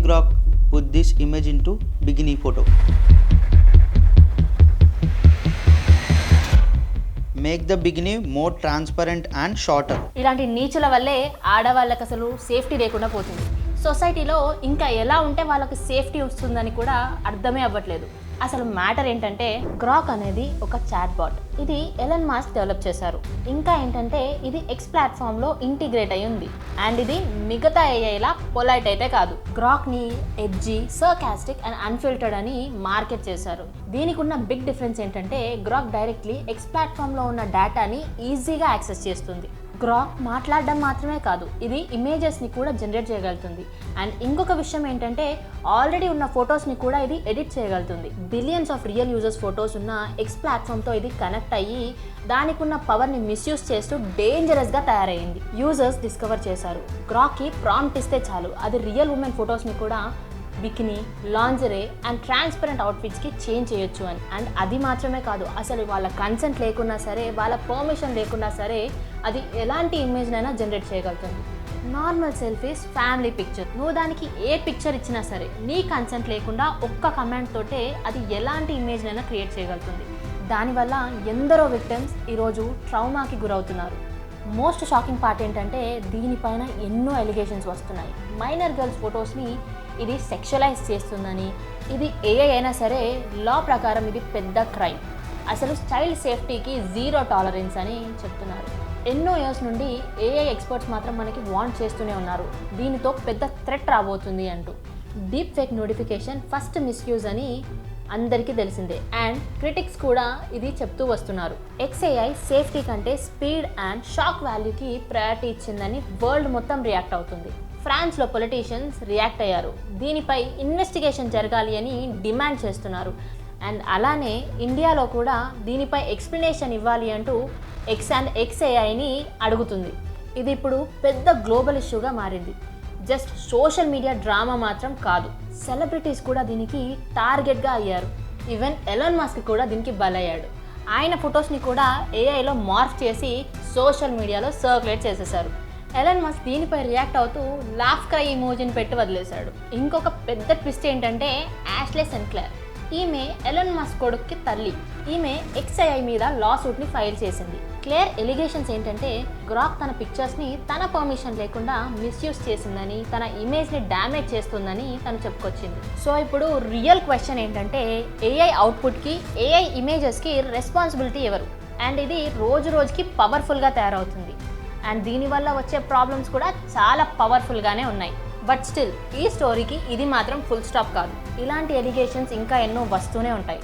Grok put this image into bikini photo. Make the bikini more transparent and shorter. ఇలాంటి నీచుల వల్లే ఆడవాళ్ళకి అసలు safety లేకుండా పోతుంది. సొసైటీలో ఇంకా ఎలా ఉంటే వాళ్ళకి సేఫ్టీ వస్తుందని కూడా అర్థమే అవ్వట్లేదు. అసలు మ్యాటర్ ఏంటంటే గ్రాక్ అనేది ఒక చాట్ బాట్. ఇది ఎలన్ మాస్క్ డెవలప్ చేశారు. ఇంకా ఏంటంటే ఇది ఎక్స్ ప్లాట్ఫామ్లో ఇంటిగ్రేట్ అయి ఉంది. అండ్ ఇది మిగతా ఏఐలా పొలైట్ అయితే కాదు. గ్రాక్ని ఎడ్జీ, సర్కాస్టిక్ అండ్ అన్ఫిల్టర్డ్ అని మార్కెట్ చేశారు. దీనికి ఉన్న బిగ్ డిఫరెన్స్ ఏంటంటే గ్రాక్ డైరెక్ట్లీ ఎక్స్ ప్లాట్ఫామ్లో ఉన్న డేటాని ఈజీగా యాక్సెస్ చేస్తుంది. గ్రాక్ మాట్లాడడం మాత్రమే కాదు, ఇది ఇమేజెస్ని కూడా జనరేట్ చేయగలుగుతుంది. అండ్ ఇంకొక విషయం ఏంటంటే ఆల్రెడీ ఉన్న ఫొటోస్ని కూడా ఇది ఎడిట్ చేయగలుగుతుంది. Billions of real users photos ఉన్న ఎక్స్ ప్లాట్ఫామ్తో ఇది కనెక్ట్ అయ్యి దానికి ఉన్న పవర్ని మిస్యూజ్ చేస్తూ డేంజరస్గా తయారైంది. యూజర్స్ డిస్కవర్ చేశారు గ్రాక్కి ప్రాంప్ట్ ఇస్తే చాలు అది రియల్ ఉమెన్ ఫొటోస్ని కూడా బికినీ, లాంజరే అండ్ ట్రాన్స్పరెంట్ అవుట్ఫిట్స్కి చేంజ్ చేయొచ్చు అని. అండ్ అది మాత్రమే కాదు, అసలు వాళ్ళ కన్సెంట్ లేకున్నా సరే, వాళ్ళ పర్మిషన్ లేకున్నా సరే అది ఎలాంటి ఇమేజ్నైనా జనరేట్ చేయగలుగుతుంది. నార్మల్ సెల్ఫీస్, ఫ్యామిలీ పిక్చర్, నువ్వు దానికి ఏ పిక్చర్ ఇచ్చినా సరే నీ కన్సెంట్ లేకుండా ఒక్క కమెంట్ తోటే అది ఎలాంటి ఇమేజ్నైనా క్రియేట్ చేయగలుగుతుంది. దానివల్ల ఎందరో విక్టిమ్స్ ఈరోజు ట్రౌమాకి గురవుతున్నారు. మోస్ట్ షాకింగ్ పార్ట్ ఏంటంటే దీనిపైన ఎన్నో ఎలిగేషన్స్ వస్తున్నాయి. మైనర్ గర్ల్స్ ఫొటోస్ని ఇది సెక్షువలైజ్ చేస్తుందని, ఇది ఏఐ అయినా సరే లా ప్రకారం ఇది పెద్ద క్రైమ్, అసలు చైల్డ్ సేఫ్టీకి జీరో టాలరెన్స్ అని చెప్తున్నారు. ఎన్నో ఇయర్స్ నుండి ఏఐ ఎక్స్పర్ట్స్ మాత్రం మనకి వార్న్ చేస్తూనే ఉన్నారు దీనితో పెద్ద థ్రెట్ రాబోతుంది అంటూ. Deep fake notification first misuse అని అందరికీ తెలిసిందే. అండ్ క్రిటిక్స్ కూడా ఇది చెప్తూ వస్తున్నారు. XAI సేఫ్టీ కంటే స్పీడ్ అండ్ షాక్ వాల్యూకి ప్రయారిటీ ఇచ్చిందని వరల్డ్ మొత్తం రియాక్ట్ అవుతుంది. ఫ్రాన్స్లో పొలిటీషియన్స్ రియాక్ట్ అయ్యారు. దీనిపై ఇన్వెస్టిగేషన్ జరగాలి అని డిమాండ్ చేస్తున్నారు. అండ్ అలానే ఇండియాలో కూడా దీనిపై ఎక్స్ప్లెనేషన్ ఇవ్వాలి అంటూ XAIని అడుగుతుంది. ఇది ఇప్పుడు పెద్ద గ్లోబల్ ఇష్యూగా మారింది. జస్ట్ సోషల్ మీడియా డ్రామా మాత్రం కాదు, సెలబ్రిటీస్ కూడా దీనికి టార్గెట్గా అయ్యారు. ఈవెన్ ఎలాన్ మస్క్ కూడా దీనికి బలయ్యాడు. ఆయన ఫొటోస్ని కూడా ఏఐలో మార్ఫ్ చేసి సోషల్ మీడియాలో సర్క్యులేట్ చేసేశారు. ఎలాన్ మస్క్ దీనిపై రియాక్ట్ అవుతూ లాఫ్ క్రై ఇమోజిని పెట్టి వదిలేశాడు. ఇంకొక పెద్ద ట్విస్ట్ ఏంటంటే యాష్లే సెన్క్లేర్. ఈమె ఎలాన్ మస్క్ కొడుక్కి తల్లి. ఈమె XAI మీద లా సూట్ని ఫైల్ చేసింది. క్లియర్ ఎలిగేషన్స్ ఏంటంటే గ్రాక్ తన పిక్చర్స్ని తన పర్మిషన్ లేకుండా మిస్యూజ్ చేసిందని, తన ఇమేజ్ని డ్యామేజ్ చేస్తుందని తను చెప్పుకొచ్చింది. సో ఇప్పుడు రియల్ క్వశ్చన్ ఏంటంటే ఏఐ అవుట్పుట్కి, ఏఐ ఇమేజెస్కి రెస్పాన్సిబిలిటీ ఎవరు? అండ్ ఇది రోజు రోజుకి పవర్ఫుల్గా తయారవుతుంది. అండ్ దీనివల్ల వచ్చే ప్రాబ్లమ్స్ కూడా చాలా పవర్ఫుల్గానే ఉన్నాయి. బట్ స్టిల్ ఈ స్టోరీకి ఇది మాత్రం ఫుల్ స్టాప్ కాదు. ఇలాంటి ఎలిగేషన్స్ ఇంకా ఎన్నో వస్తూనే ఉంటాయి.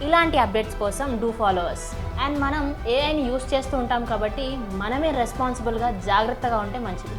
ఇలాంటి అప్డేట్స్ కోసం డూ ఫాలో us. అండ్ మనం ఏఐని యూస్ చేస్తూ ఉంటాం కాబట్టి మనమే రెస్పాన్సిబుల్గా జాగ్రత్తగా ఉంటే మంచిది.